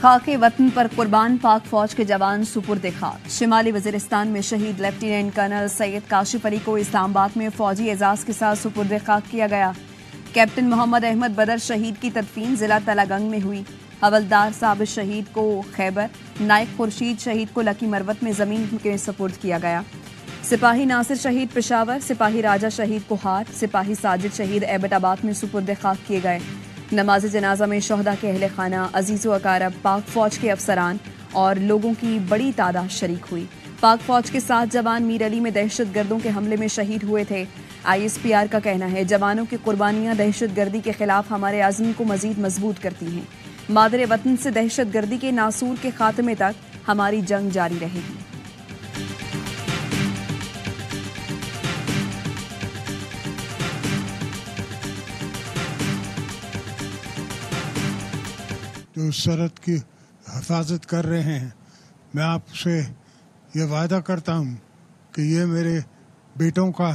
खाके वतन पर कुर्बान पाक फौज के जवान सुपुर्द खाक। शिमाली वजीरिस्तान में शहीद लेफ्टिनेंट कर्नल सैयद काशिफ अली को इस्लामाबाद में फौजी एजाज के साथ सुपुर्द खाक किया गया। कैप्टन मोहम्मद अहमद बदर शहीद की तदफीन जिला तलागंग में हुई। हवलदार साबिर शहीद को खैबर, नायक खुर्शीद शहीद को लकी मरवत में जमीन के सुपुर्द किया गया। सिपाही नासिर शहीद पेशावर, सिपाही राजा शहीद कोहार, सिपाही साजिद शहीद एबटाबाद में सुपुर्द खाक किए गए। नमाज जनाजा में शोहदा के अहले खाना, अजीज़ो अकारब, पाक फौज के अफसरान और लोगों की बड़ी तादाद शरीक हुई। पाक फौज के 7 जवान मीर अली में दहशत गर्दों के हमले में शहीद हुए थे। ISPR का कहना है जवानों की कुर्बानियां दहशत गर्दी के खिलाफ हमारे आज़म को मजीद मजबूत करती हैं। मादरे वतन से दहशत गर्दी के नासूर के खात्मे तक हमारी जंग जारी रहेगी। जो सरहद की हिफाजत कर रहे हैं, मैं आपसे ये वादा करता हूँ कि ये मेरे बेटों का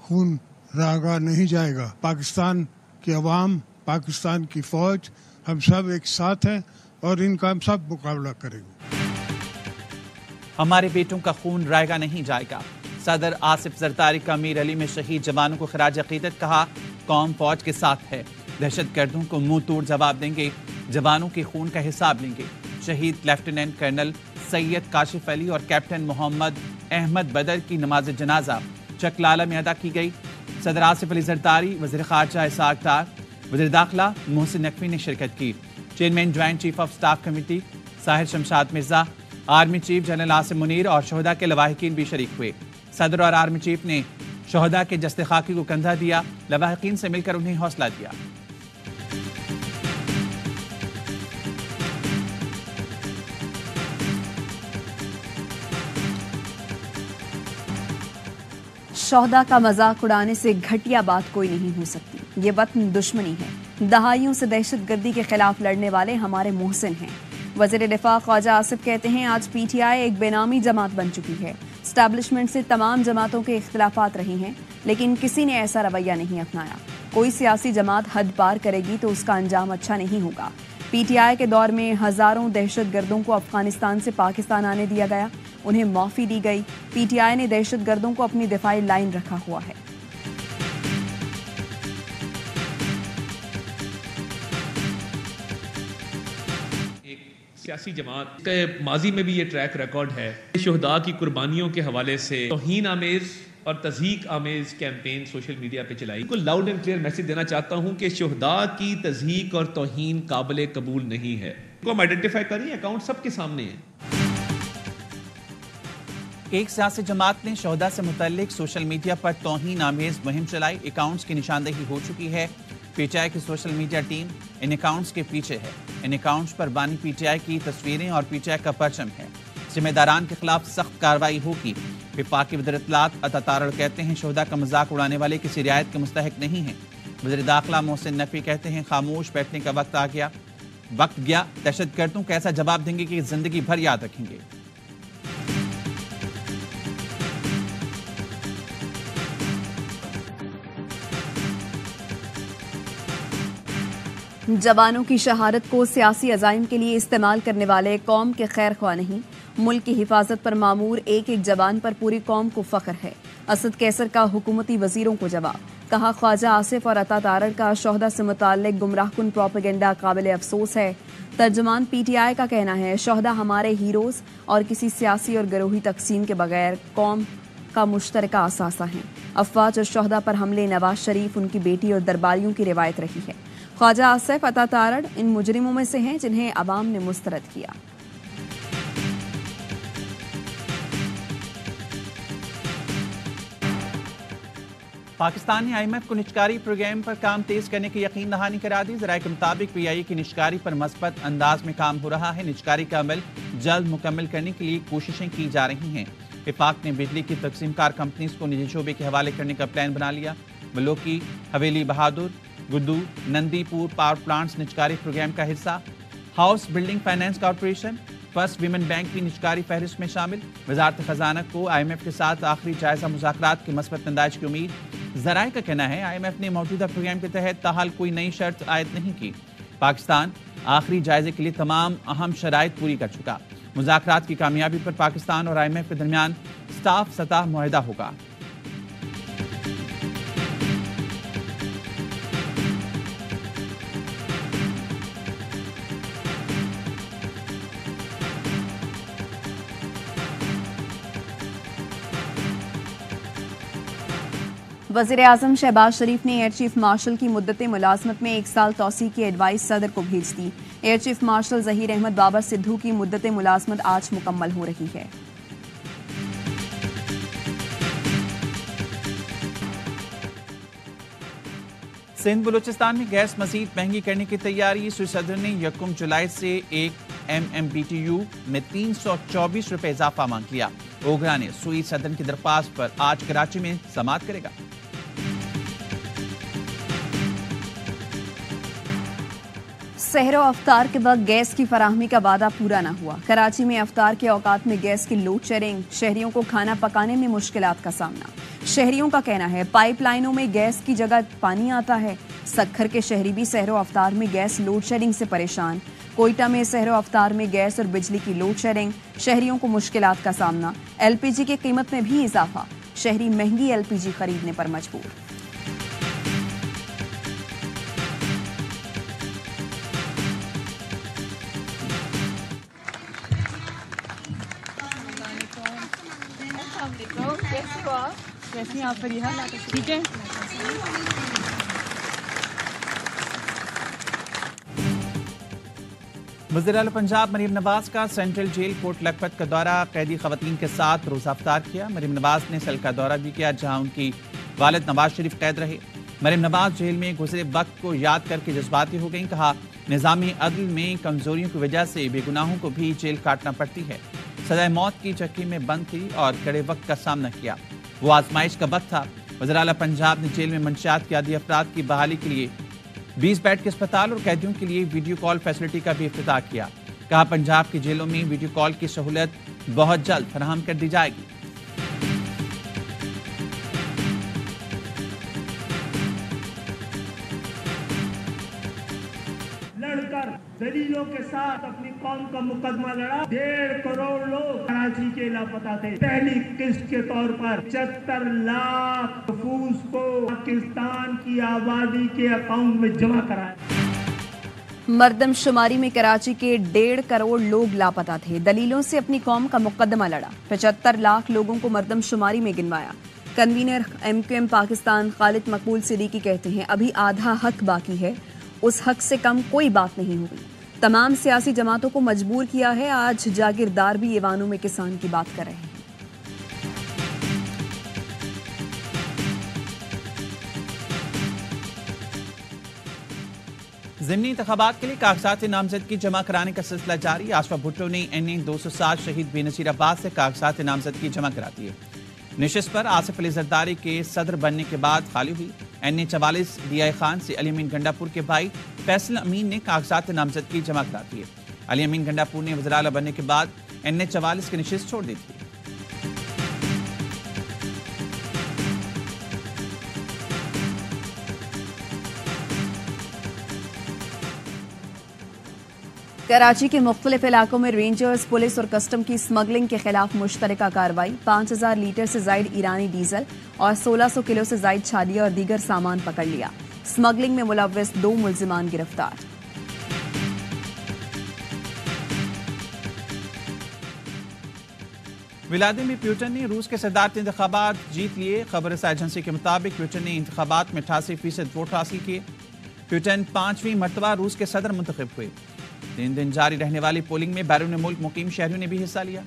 खून रागा नहीं जाएगा। पाकिस्तान की अवाम, पाकिस्तान की फौज, हम सब एक साथ हैं और इनका हम सब मुकाबला करेंगे। हमारे बेटों का खून रायगा नहीं जाएगा। सदर आसिफ जरदारी का मीर अली में शहीद जवानों को खराज अकीदत कहा। कौम फौज के साथ है, दहशत गर्दों को मुंह तोड़ जवाब देंगे, जवानों के खून का हिसाब लेंगे। शहीद लेफ्टिनेंट कर्नल सैयद काशिफ अली और कैप्टन मोहम्मद अहमद बदर की नमाज जनाजा चकलाला में अदा की गई। सदर आसिफ अली जरदारी, वज़ीर ख़ारजा इसाक डार, वज़ीर दाखिला मोहसिन नकवी ने शिरकत की। Chairman joint chief of staff committee Sahir Shamshad Mirza, army chief general Asim Munir और शोहदा के लवाहिकीन भी शरीक हुए। सदर और आर्मी चीफ ने शोहदा के जस्ते खाकी को कंधा दिया, लवाहिकीन से मिलकर उन्हें हौसला दिया। शोहदा का मजाक उड़ाने से घटिया बात कोई नहीं हो सकती। ये वतन दुश्मनी है। दहाइयों से दहशत गर्दी के खिलाफ लड़ने वाले हमारे मोहसिन हैं। वज़ीर दिफा ख्वाजा आसिफ कहते हैं आज PTI एक बेनामी जमात बन चुकी है। स्टैब्लिशमेंट से तमाम जमातों के इख्तिलाफात रही हैं, लेकिन किसी ने ऐसा रवैया नहीं अपनाया। कोई सियासी जमात हद पार करेगी तो उसका अंजाम अच्छा नहीं होगा। PTI के दौर में हजारों दहशत गर्दों को अफगानिस्तान से पाकिस्तान आने दिया गया, उन्हें माफी दी गई। PTI ने दहशत गर्दों को अपनी दिफाई लाइन रखा हुआ है। सियासी जमात के माजी में भी ये ट्रैक रिकॉर्ड है। शोहदा की कुर्बानियों के हवाले से तौहीन आमेज और तज़हीक आमेज कैंपेन सोशल मीडिया पे चलाई। को लाउड एंड क्लियर मैसेज देना चाहता हूं कि शोहदा की तज़हीक और तौहीन काबिल कबूल नहीं है। को हम आइडेंटिफाई करें, अकाउंट सबके सामने है। एक सियासी जमात ने शोहदा से मुतल्लिक सोशल मीडिया पर तौहीन आमेज मुहिम चलाई। अकाउंट्स की निशानदेही हो चुकी है। PTI की सोशल मीडिया टीम इन अकाउंट्स के पीछे है। इन अकाउंट्स पर बानी PTI की तस्वीरें और PTI का परचम है। जिम्मेदारान के खिलाफ सख्त कार्रवाई होगी। विफाकी वज़ीर इत्तलात अता तारड़ कहते हैं शोहदा का मजाक उड़ाने वाले किसी रियायत के मुस्तहिक नहीं हैं। वज़ीर दाखिला मोहसिन नकवी कहते हैं खामोश बैठने का वक्त आ गया, वक्त गया। दहशत गर्दों को ऐसा जवाब देंगे कि जिंदगी भर याद रखेंगे। जवानों की शहादत को सियासी अज़ाइम के लिए इस्तेमाल करने वाले कौम के खैर ख्वाह नहीं। मुल्क की हिफाजत पर मामूर एक एक जवान पर पूरी कौम को फख्र है। असद कैसर का हुकूमती वजीरों को जवाब, कहा ख्वाजा आसिफ और अता तारड़ का शोहदा से मुताल्लिक गुमराहकुन प्रोपेगेंडा काबिल अफसोस है। तर्जुमान PTI का कहना है शोहदा हमारे हीरोज और किसी सियासी और गिरोही तकसीम के बगैर कौम का मुश्तरका असासा है। अफवाज और शोहदा पर हमले नवाज शरीफ, उनकी बेटी और दरबारियों की रिवायत रही है। ख्वाजा आसिफ अता तारड़ इन मुजरिमों में से हैं जिन्हें अवाम ने मुस्तरद किया। पाकिस्तान ने IMF को निजकारी प्रोग्राम पर काम तेज करने की यकीन दहानी करा दी। ज़राए के मुताबिक PIA की निजकारी पर मस्बत अंदाज में काम हो रहा है। निजकारी का अमल जल्द मुकम्मल करने के लिए कोशिशें की जा रही हैं। विफाक ने बिजली की तकसीमकार कंपनीज को निजी शोबे के हवाले करने का प्लान बना लिया। मलोकी, हवेली बहादुर, गुड्डू, नंदीपुर पावर प्लांट्स निजकारी प्रोग्राम का हिस्सा। House building finance corporation, first women bank भी निजकारी फहरिस्त में शामिल। वजारत खजाना को IMF के साथ आखिरी जायजा मुज़ाकरात के मस्बत नंदाज की उम्मीद। ज़राए का कहना है IMF ने मौजूदा प्रोग्राम के तहत ताहाल कोई नई शर्त आयद नहीं की। पाकिस्तान आखिरी जायजे के लिए तमाम अहम शराइत पूरी कर चुका। मुज़ाकरात की कामयाबी पर पाकिस्तान और IMF के दरमियान साफ सतह मुआहदा होगा। वज़ीर-ए-आज़म शहबाज शरीफ ने एयर चीफ मार्शल की मुद्दत मुलाजमत में 1 साल तौसी की एडवाइस सदर को भेज दी। Air chief marshal Zaheer Ahmed Babar Sidhu की मुद्दत मुलाजमत आज मुकम्मल हो रही है। सिंध बलूचिस्तान में गैस मजीद महंगी करने की तैयारी। सूई सदर ने 1 जुलाई से 1 MMBTU में 324 रुपए इजाफा मांग लिया। ओगरा ने सूई सदर की दरख्वास्त पर आज कराची में समाअत करेगा। सहरो अफ्तार के वक्त गैस की फराहमी का वादा पूरा न हुआ। कराची में अफ्तार के औकात में गैस की लोड शेडिंग, शहरियों को खाना पकाने में मुश्किलात का सामना। शहरियों का कहना है पाइपलाइनों में गैस की जगह पानी आता है। सक्खर के शहरी भी सहरो अफ्तार में गैस लोड शेडिंग से परेशान। कोयटा में सहरो अफ्तार में गैस और बिजली की लोड शेडिंग, शहरियों को मुश्किलात का सामना। LPG की कीमत में भी इजाफा, शहरी महंगी LPG खरीदने पर मजबूर। कैसी आप फरीहा? ठीक है। वज़ीर आला पंजाब मरीम नवाज का सेंट्रल जेल कोट लखपत का दौरा। कैदी खवातीन के साथ रोज़ा अफ्तार किया। मरीम नवाज ने सेल का दौरा भी किया जहां उनकी वालिद नवाज शरीफ कैद रहे। मरीम नवाज जेल में गुजरे वक्त को याद करके जज्बाती हो गई। कहा निज़ामी अदल में कमजोरियों की वजह से बेगुनाहों को भी जेल काटना पड़ती है। सजाए मौत की चक्की में बंद थी और कड़े वक्त का सामना किया। वो आजमाइश का वक्त था। वज़ीर आला पंजाब ने जेल में मंशियात के आदी अफराद की बहाली के लिए 20 बेड के अस्पताल और कैदियों के लिए वीडियो कॉल फैसिलिटी का भी इफ्तिताह किया। कहा पंजाब की जेलों में वीडियो कॉल की सहूलत बहुत जल्द फराहम कर दी जाएगी। लड़कर दलीलों के साथ अपनी कौम का मुकदमा लड़ा। 1.5 करोड़ लोग कराची के लापता थे। पहली किस्त के तौर पर 74 लाख महफूज को पाकिस्तान की आबादी के अकाउंट में जमा कराया। मर्दमशुमारी में कराची के 1.5 करोड़ लोग लापता थे। दलीलों से अपनी कौम का मुकदमा लड़ा। 75 लाख लोगों को मर्दमशुमारी में गिनवाया। कन्वीनर MQM पाकिस्तान खालिद मकबूल सिद्दीकी कहते हैं अभी आधा हक बाकी है, उस हक से कम कोई बात नहीं हुई। तमाम सियासी जमातों को मजबूर किया है। आज जागीरदार भी ईवानों में किसान की बात कर रहे हैं। ज़िमनी इंतखाबात के लिए कागजात नामजदगी जमा कराने का सिलसिला जारी। आसफा भुट्टो ने NA 207 शहीद बेनज़ीर अब्बास से कागजात नामजदगी जमा कराती है। निशिस्त पर आसिफ अली जरदारी के सदर बनने के बाद खाली हुई। NA 44 DI खान से अली अमीन गंडापुर के भाई फैसल अमीन ने कागजात नामजदगी जमा कराती है। अली अमीन गंडापुर ने वज़ीर आला बनने के बाद NA 44 की निशिस्त छोड़ दी थी। कराची के मुख्तलिफ इलाकों में रेंजर्स, पुलिस और कस्टम की स्मगलिंग के खिलाफ मुश्तरका कार्रवाई। 5000 लीटर से जायद ईरानी डीजल और 1600 किलो से जायद छालिया और दीगर सामान पकड़ लिया। स्मगलिंग में मुलव्वस 2 मुल्जिमान गिरफ्तार। व्लादिमीर पुतिन ने रूस के सदारती इंतखाबात जीत लिए। खबर एजेंसी के मुताबिक पुतिन ने इंतखाबात में 88% वोट हासिल किए। पुतिन 5वीं मरतबा रूस के सदर मुंतखब हुए। 3 दिन जारी रहने वाली पोलिंग में बैरून मुल्क मुकीम शहरियों ने भी हिस्सा लिया।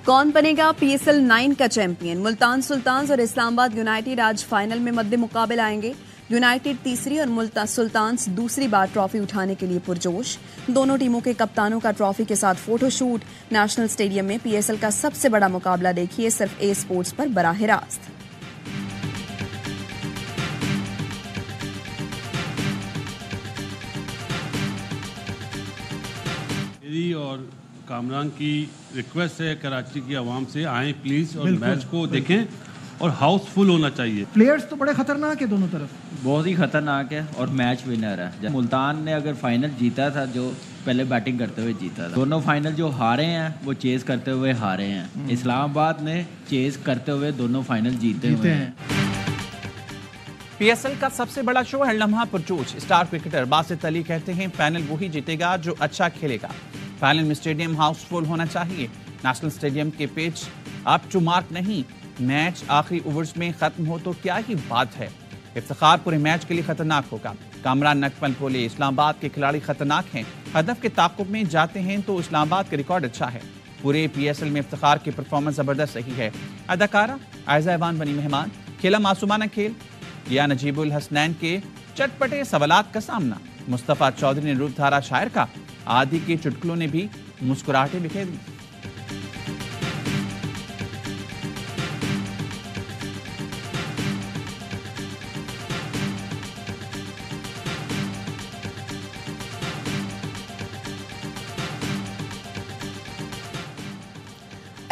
कौन बनेगा PSL 9 का चैंपियन? मुल्तान सुल्तान्स और इस्लामाबाद यूनाइटेड आज फाइनल में मद्दे मुकाबले आएंगे। यूनाइटेड तीसरी और मुल्तान सुल्तान्स दूसरी बार ट्रॉफी उठाने के लिए पुरजोश। दोनों टीमों के कप्तानों का ट्रॉफी के साथ फोटोशूट। नेशनल स्टेडियम में PSL का सबसे बड़ा मुकाबला देखिए सिर्फ A स्पोर्ट्स पर बराह रास्त। मेरी और कामरान की रिक्वेस्ट है कराची की आवाम से, आएँ प्लीज़ और मैच को देखें और हाउसफुल होना चाहिए। प्लेयर्स तो बड़े खतरनाक है दोनों तरफ, बहुत ही खतरनाक है और मैच विनर है। मुल्तान ने अगर फाइनल जीता था, जो पहले बैटिंग करते हुए जीता था, दोनों फाइनल जो हारे हैं वो चेज करते हुए हारे हैं। इस्लामाबाद ने चेज करते हुए दोनों फाइनल जीते हुए हैं। पीएसएल का सबसे बड़ा शो है लम्हा पुरजोश। स्टार क्रिकेटर बासित अली कहते हैं फाइनल वही जीतेगा जो अच्छा खेलेगा। फाइनल में स्टेडियम हाउसफुल होना चाहिए। नेशनल स्टेडियम के पिच अप टू मार्क नहीं, मैच आखिरी ओवर्स में खत्म हो तो क्या ही बात है। इफ्तिखार पूरे मैच के लिए खतरनाक होगा। कामरान नकमल बोले इस्लामाबाद के खिलाड़ी खतरनाक हैं, हदफ के ताक़ुब में जाते हैं तो इस्लामाबाद का रिकॉर्ड अच्छा है। पूरे पीएसएल में इफ्तिखार की परफॉर्मेंस जबरदस्त रही है। अदाकारा आयजा इवान बनी मेहमान, खेला मासूमाना खेल, किया नजीबुल हसनैन के चटपटे सवालात का सामना। मुस्तफा चौधरी ने रूपधारा शायर का, आदि के चुटकुलों ने भी मुस्कुराहटें बिखेर दी।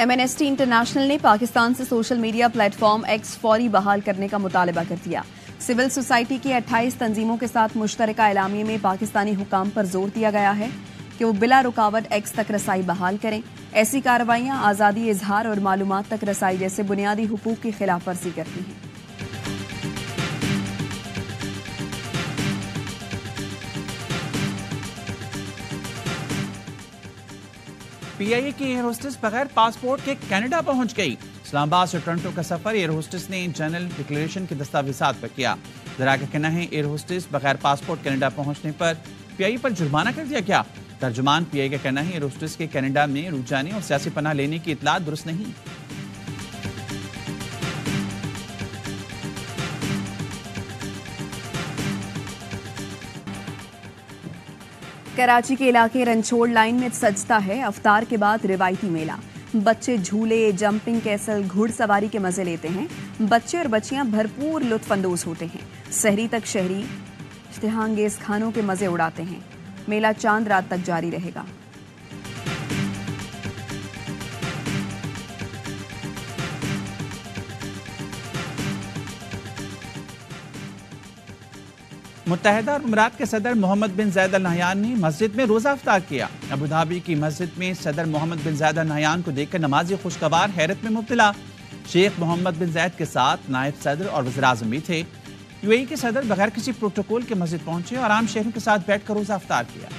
एमनेस्टी इंटरनेशनल ने पाकिस्तान से सोशल मीडिया प्लेटफॉर्म एक्स फौरी बहाल करने का मुतालबा कर दिया। सिविल सोसाइटी की 28 तंजीमों के साथ मुश्तरका एलामिये में पाकिस्तानी हुकाम पर जोर दिया गया है कि वो बिला रुकावट एक्स तक रसाई बहाल करें। ऐसी कार्रवाइयां आज़ादी इजहार और मालूमात तक रसाई जैसे बुनियादी हुकूक की खिलाफ वर्जी करती हैं। पीआईए की एयर होस्टेस बगैर पासपोर्ट के कनाडा पहुंच गई। इस्लामाबाद से टोरंटो का सफर एयर होस्टेस ने जनरल डिक्लेरेशन के दस्तावेजात पर किया। जरा का कहना है एयर होस्टेस बगैर पासपोर्ट कनाडा पहुंचने पर पीआईए पर जुर्माना कर दिया गया। तर्जुमान पीआईए का कहना है एयर होस्टेस के कनाडा में रुक जाने और सियासी पनाह लेने की इतला दुरुस्त नहीं। कराची के इलाके रंछोड़ लाइन में सजता है अफ्तार के बाद रिवायती मेला। बच्चे झूले, जंपिंग कैसल, घुड़सवारी के मजे लेते हैं। बच्चे और बच्चियां भरपूर लुत्फ अंदोज होते हैं। सहरी तक शहरी इश्तिहाअंगेज खानों के मजे उड़ाते हैं। मेला चांद रात तक जारी रहेगा। मुत्तहिदा अरब अमीरात के सदर मोहम्मद बिन जायद अल नहयान ने मस्जिद में रोजा अफ्तार किया। अबू धाबी की मस्जिद में सदर मोहम्मद बिन जायद अल नहयान को देखकर नमाजी खुशगवार हैरत में मुब्तला। शेख मोहम्मद बिन जायद के साथ नायब सदर और वज़ीर आज़म भी थे। यूएई के सदर बगैर किसी प्रोटोकॉल के मस्जिद पहुंचे और आम शहरों के साथ बैठकर रोजा अफ्तार किया।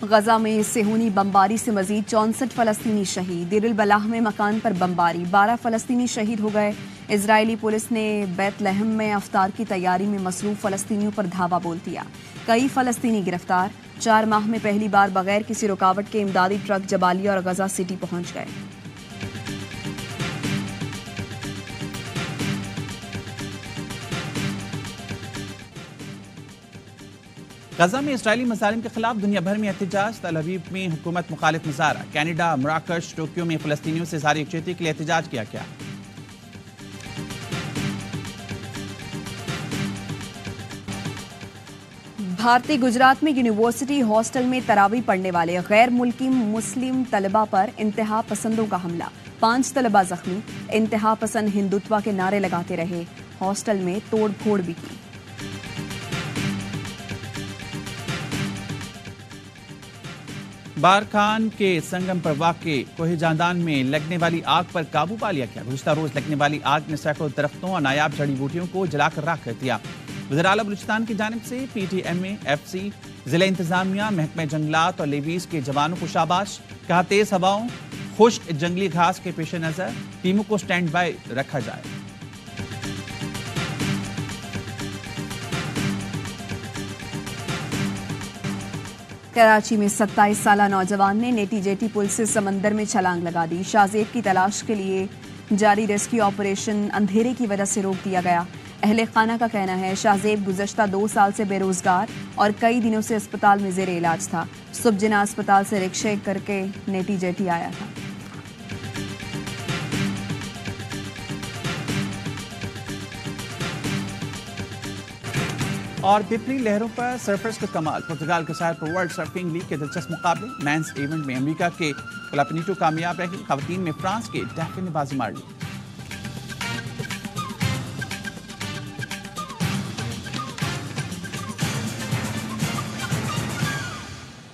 गजा में सेहूनी बमबारी से मजीद 64 फलस्तीनी शहीद। देर बलाह में मकान पर बमबारी, 12 फलस्तीनी शहीद हो गए। इजरायली पुलिस ने बैतलहम में अफ्तार की तैयारी में मसरूफ फलस्तीनियों पर धावा बोल दिया। कई फलस्तीनी गिरफ्तार। 4 माह में पहली बार बगैर किसी रुकावट के इमदादी ट्रक जबालिया और गजा सिटी पहुंच गए। गजा में इजरायली मज़ालिम के खिलाफ दुनिया भर में एहतजाज। तल अवीव में हुकूमत मुखालिफ मुजाहरा। कनाडा, मराकश, टोक्यो में फलस्तीनियों से इज़हार यकजहती के लिए एहतजाज किया गया। भारतीय गुजरात में यूनिवर्सिटी हॉस्टल में तरावी पढ़ने वाले गैर मुल्की मुस्लिम तलबा पर इंतहा पसंदों का हमला। 5 तलबा जख्मी। इंतहा पसंद हिंदुत्व के नारे लगाते रहे। हॉस्टल में तोड़ फोड़ भी की। बारखान के संगम पर वाक़े कोहे जांदान में लगने वाली आग पर काबू पा लिया गया। गुज़िश्ता रोज लगने वाली आग ने सैकड़ों दरख्तों और नायाब जड़ी बूटियों को जलाकर राख कर दिया। वज़ीर आला बलूचिस्तान की जानिब से PTMA, FC, जिला इंतजामिया, महकमा जंगलात और लेवीज के जवानों को शाबाश। कहा तेज हवाओं, खुश्क जंगली घास के पेश नजर टीमों को स्टैंड बाय रखा जाए। कराची में 27 साला नौजवान ने नेटी जेटी पुल से समंदर में छलांग लगा दी। शाहजेब की तलाश के लिए जारी रेस्क्यू ऑपरेशन अंधेरे की वजह से रोक दिया गया। अहले खाना का कहना है शाहजेब गुज़श्ता 2 साल से बेरोजगार और कई दिनों से अस्पताल में जेर इलाज था। सुबजना अस्पताल से रिक्शे करके नेटी जेटी आया था। और बिपरी लहरों पर सर्फर्स का कमाल, पुर्तगाल के साथ वर्ल्ड सर्फिंग लीग के दिलचस्प मुकाबले। मेंस इवेंट में अमेरिका के क्लापनीटो कामयाब रही, खवातीन में फ्रांस के डैफिन ने बाजी मार ली।